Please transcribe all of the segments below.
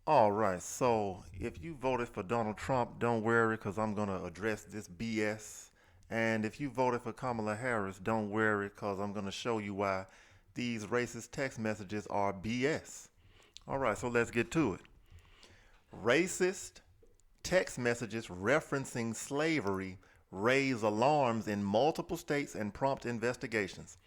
All right, so if you voted for Donald Trump, don't worry because I'm going to address this BS. And if you voted for Kamala Harris, don't worry because I'm going to show you why these racist text messages are BS. All right, so let's get to it. Racist text messages referencing slavery raise alarms in multiple states and prompt investigations.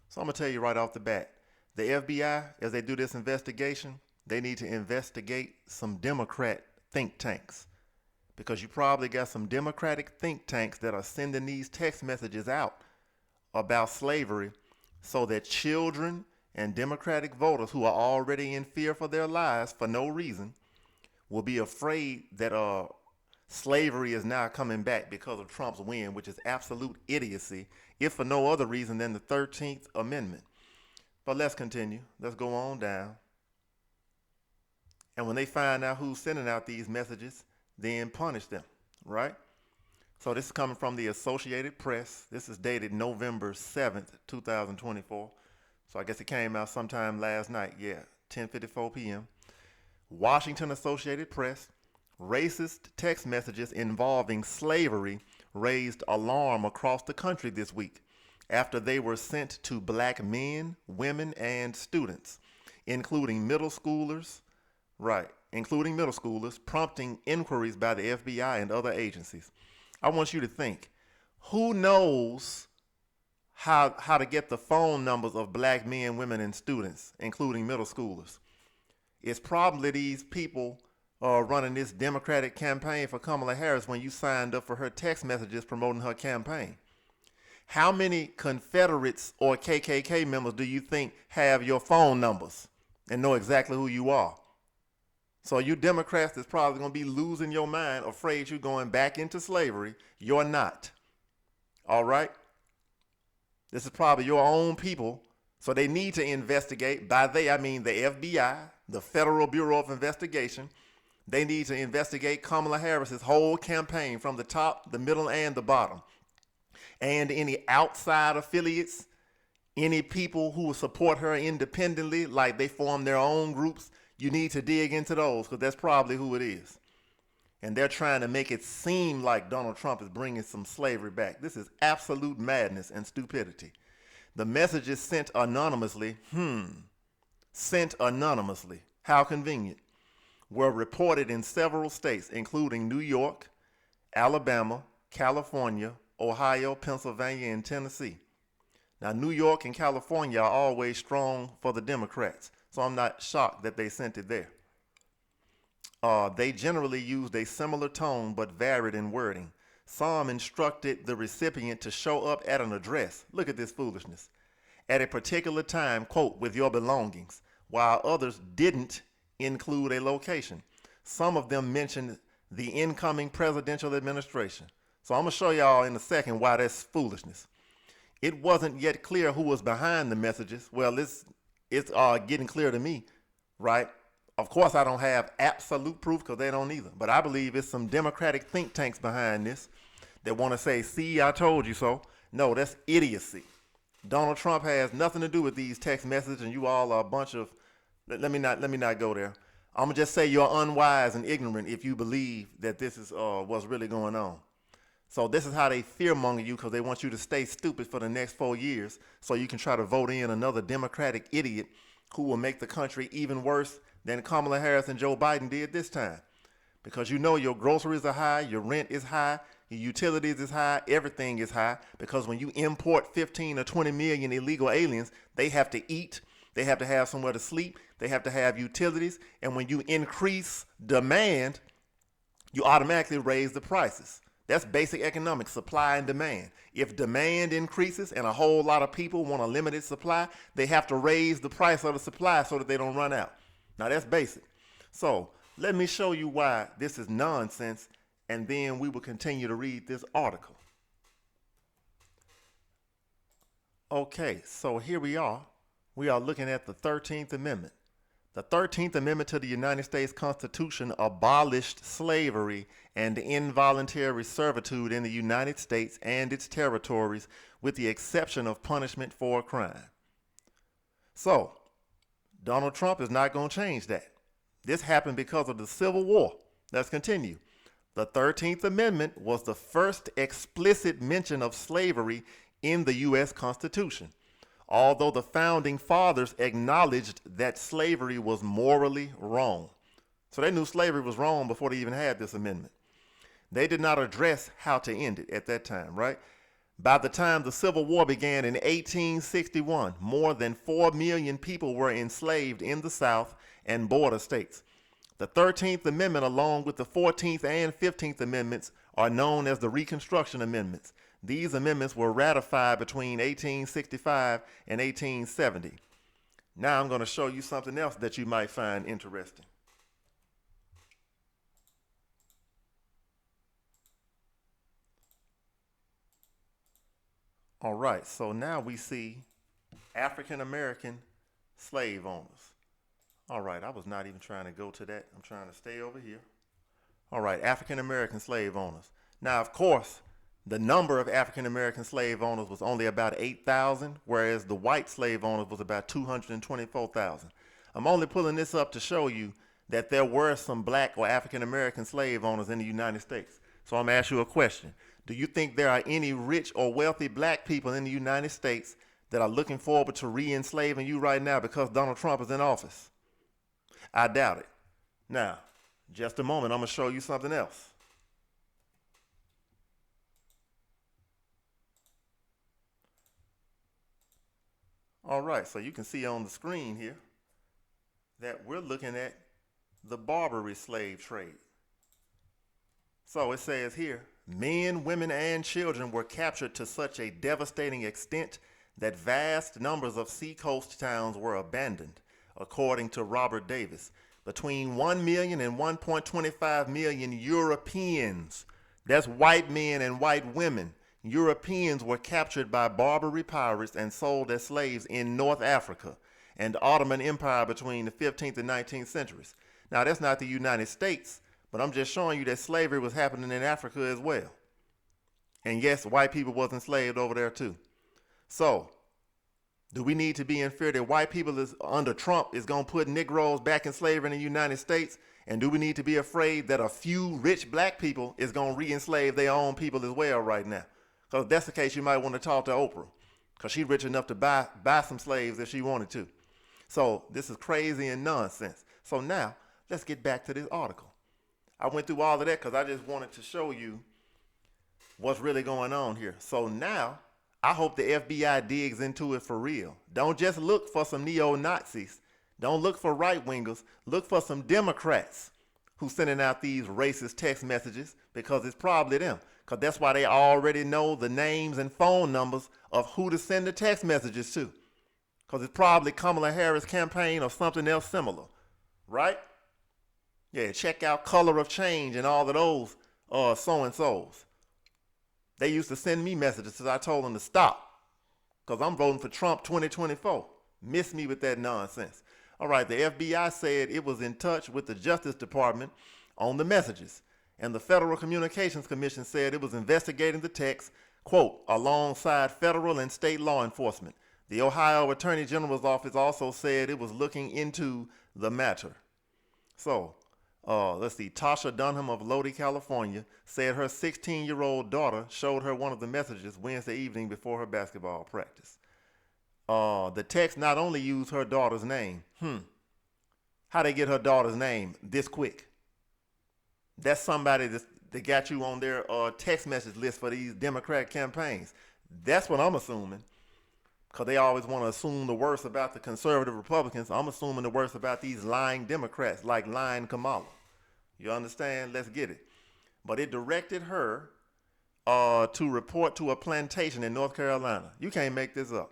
So I'm going to tell you right off the bat, the FBI, as they do this investigation, they need to investigate some Democrat think tanks because you probably got some Democratic think tanks that are sending these text messages out about slavery so that children and Democratic voters who are already in fear for their lives for no reason will be afraid that slavery is now coming back because of Trump's win, which is absolute idiocy, if for no other reason than the 13th Amendment. But let's continue. Let's go on down. And when they find out who's sending out these messages, then punish them, right? So this is coming from the Associated Press. This is dated November 7th, 2024. So I guess it came out sometime last night. Yeah, 10:54 p.m. Washington Associated Press. Racist text messages involving slavery raised alarm across the country this week after they were sent to black men, women, and students, including middle schoolers, right, including middle schoolers, prompting inquiries by the FBI and other agencies. I want you to think, who knows how to get the phone numbers of black men, women, and students, including middle schoolers? It's probably these people running this Democratic campaign for Kamala Harris when you signed up for her text messages promoting her campaign. How many Confederates or KKK members do you think have your phone numbers and know exactly who you are? So you Democrats that's probably going to be losing your mind, afraid you're going back into slavery. You're not. All right? This is probably your own people. So they need to investigate. By they, I mean the FBI, the Federal Bureau of Investigation. They need to investigate Kamala Harris's whole campaign from the top, the middle, and the bottom. And any outside affiliates, any people who will support her independently, like they form their own groups, you need to dig into those because that's probably who it is. And they're trying to make it seem like Donald Trump is bringing some slavery back. This is absolute madness and stupidity. The messages sent anonymously, sent anonymously, how convenient, were reported in several states, including New York, Alabama, California, Ohio, Pennsylvania, and Tennessee. Now, New York and California are always strong for the Democrats, so I'm not shocked that they sent it there. They generally used a similar tone but varied in wording. Some instructed the recipient to show up at an address. Look at this foolishness. At a particular time, quote, with your belongings, while others didn't include a location. Some of them mentioned the incoming presidential administration. So I'm going to show y'all in a second why that's foolishness. It wasn't yet clear who was behind the messages. Well, it's getting clear to me, right? Of course, I don't have absolute proof because they don't either. But I believe it's some Democratic think tanks behind this that want to say, see, I told you so. No, that's idiocy. Donald Trump has nothing to do with these text messages, and you all are a bunch of, let me not go there. I'm going to just say you're unwise and ignorant if you believe that this is what's really going on. So this is how they fearmonger you because they want you to stay stupid for the next 4 years so you can try to vote in another Democratic idiot who will make the country even worse than Kamala Harris and Joe Biden did this time. Because you know your groceries are high, your rent is high, your utilities is high, everything is high. Because when you import 15 or 20 million illegal aliens, they have to eat, they have to have somewhere to sleep, they have to have utilities. And when you increase demand, you automatically raise the prices. That's basic economics, supply and demand. If demand increases and a whole lot of people want a limited supply, they have to raise the price of the supply so that they don't run out. Now that's basic. So let me show you why this is nonsense, and then we will continue to read this article. Okay, so here we are. We are looking at the 13th Amendment. The 13th Amendment to the United States Constitution abolished slavery and involuntary servitude in the United States and its territories, with the exception of punishment for a crime. So, Donald Trump is not going to change that. This happened because of the Civil War. Let's continue. The 13th Amendment was the first explicit mention of slavery in the U.S. Constitution, although the founding fathers acknowledged that slavery was morally wrong. So they knew slavery was wrong before they even had this amendment. They did not address how to end it at that time, right? By the time the Civil War began in 1861, more than 4 million people were enslaved in the South and border states. The 13th Amendment, along with the 14th and 15th Amendments, are known as the Reconstruction Amendments. These amendments were ratified between 1865 and 1870. Now I'm going to show you something else that you might find interesting. All right, so now we see African American slave owners. All right, I was not even trying to go to that. I'm trying to stay over here. All right, African American slave owners. Now, of course, the number of African American slave owners was only about 8,000, whereas the white slave owners was about 224,000. I'm only pulling this up to show you that there were some black or African American slave owners in the United States. So I'm going to ask you a question. Do you think there are any rich or wealthy black people in the United States that are looking forward to re-enslaving you right now because Donald Trump is in office? I doubt it. Now, just a moment, I'm going to show you something else. All right, so you can see on the screen here that we're looking at the Barbary slave trade. So it says here, men, women, and children were captured to such a devastating extent that vast numbers of seacoast towns were abandoned, according to Robert Davis. Between 1 million and 1.25 million Europeans, that's white men and white women, Europeans were captured by Barbary pirates and sold as slaves in North Africa and Ottoman Empire between the 15th and 19th centuries. Now, that's not the United States, but I'm just showing you that slavery was happening in Africa as well. And yes, white people was enslaved over there too. So, do we need to be in fear that white people is under Trump is going to put Negroes back in slavery in the United States? And do we need to be afraid that a few rich black people is going to re-enslave their own people as well right now? Because if that's the case, you might want to talk to Oprah, because she's rich enough to buy some slaves if she wanted to. So this is crazy and nonsense. So now let's get back to this article. I went through all of that because I just wanted to show you what's really going on here. So now I hope the FBI digs into it for real. Don't just look for some neo-Nazis. Don't look for right-wingers. Look for some Democrats who sending out these racist text messages, because it's probably them. Because that's why they already know the names and phone numbers of who to send the text messages to. Because it's probably Kamala Harris' campaign or something else similar, right? Yeah, check out Color of Change and all of those so-and-sos. They used to send me messages since I told them to stop, because I'm voting for Trump 2024. Miss me with that nonsense. All right, the FBI said it was in touch with the Justice Department on the messages, and the Federal Communications Commission said it was investigating the text, quote, alongside federal and state law enforcement. The Ohio Attorney General's office also said it was looking into the matter. So, let's see, Tasha Dunham of Lodi, California, said her 16-year-old daughter showed her one of the messages Wednesday evening before her basketball practice. The text not only used her daughter's name. How they get her daughter's name this quick? That's somebody that got you on their text message list for these Democratic campaigns. That's what I'm assuming, because they always want to assume the worst about the conservative Republicans. I'm assuming the worst about these lying Democrats, like lying Kamala. You understand? Let's get it. But it directed her to report to a plantation in North Carolina. You can't make this up.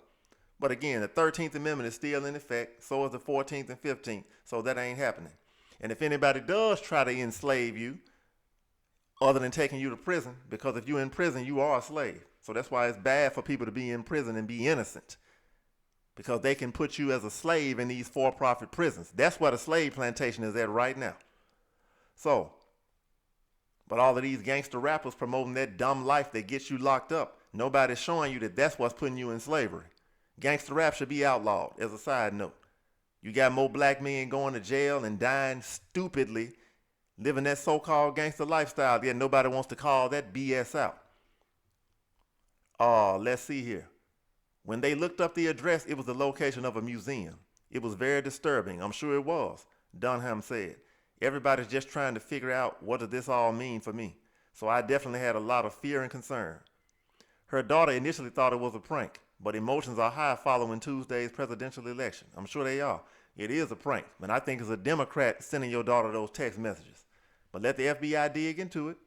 But again, the 13th Amendment is still in effect. So is the 14th and 15th. So that ain't happening. And if anybody does try to enslave you, other than taking you to prison, because if you're in prison, you are a slave. So that's why it's bad for people to be in prison and be innocent, because they can put you as a slave in these for-profit prisons. That's where the slave plantation is at right now. So, but all of these gangster rappers promoting that dumb life that gets you locked up, nobody's showing you that that's what's putting you in slavery. Gangster rap should be outlawed, as a side note. You got more black men going to jail and dying stupidly, living that so-called gangster lifestyle, yet nobody wants to call that BS out. Let's see here. When they looked up the address, it was the location of a museum. It was very disturbing. I'm sure it was, Dunham said. Everybody's just trying to figure out what does this all mean for me. So I definitely had a lot of fear and concern. Her daughter initially thought it was a prank, but emotions are high following Tuesday's presidential election. I'm sure they are. It is a prank, but I think it's a Democrat sending your daughter those text messages. But let the FBI dig into it.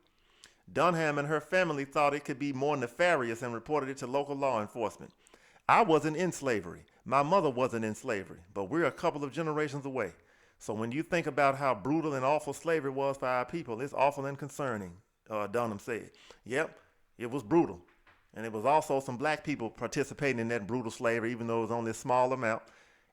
Dunham and her family thought it could be more nefarious and reported it to local law enforcement. I wasn't in slavery. My mother wasn't in slavery, but we're a couple of generations away. So when you think about how brutal and awful slavery was for our people, it's awful and concerning, Dunham said. Yep, it was brutal. And it was also some black people participating in that brutal slavery, even though it was only a small amount.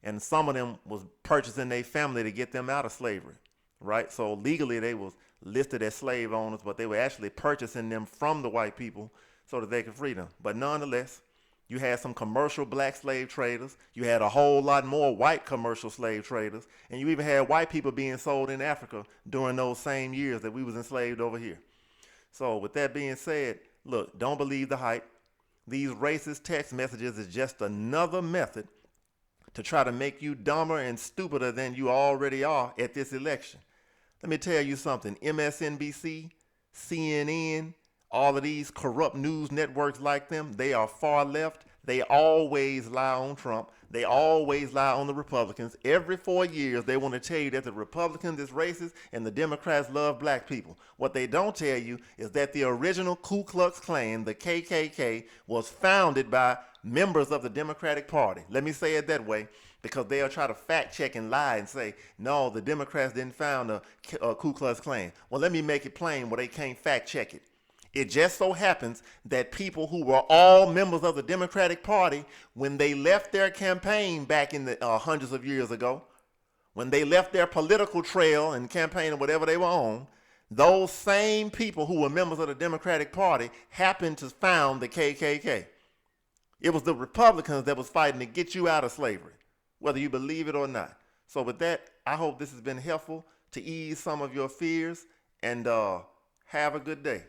And some of them was purchasing their family to get them out of slavery, right? So legally they was listed as slave owners, but they were actually purchasing them from the white people so that they could free them. But nonetheless, you had some commercial black slave traders. You had a whole lot more white commercial slave traders. And you even had white people being sold in Africa during those same years that we was enslaved over here. So with that being said, look, don't believe the hype. These racist text messages is just another method to try to make you dumber and stupider than you already are at this election. Let me tell you something. MSNBC, CNN, all of these corrupt news networks like them, they are far left. They always lie on Trump. They always lie on the Republicans. Every 4 years, they want to tell you that the Republicans is racist and the Democrats love black people. What they don't tell you is that the original Ku Klux Klan, the KKK, was founded by members of the Democratic Party. Let me say it that way, because they'll try to fact check and lie and say, no, the Democrats didn't found a Ku Klux Klan. Well, let me make it plain where they can't fact check it. It just so happens that people who were all members of the Democratic Party, when they left their campaign back in the hundreds of years ago, when they left their political trail and campaign or whatever they were on, those same people who were members of the Democratic Party happened to found the KKK. It was the Republicans that was fighting to get you out of slavery, whether you believe it or not. So with that, I hope this has been helpful to ease some of your fears, and have a good day.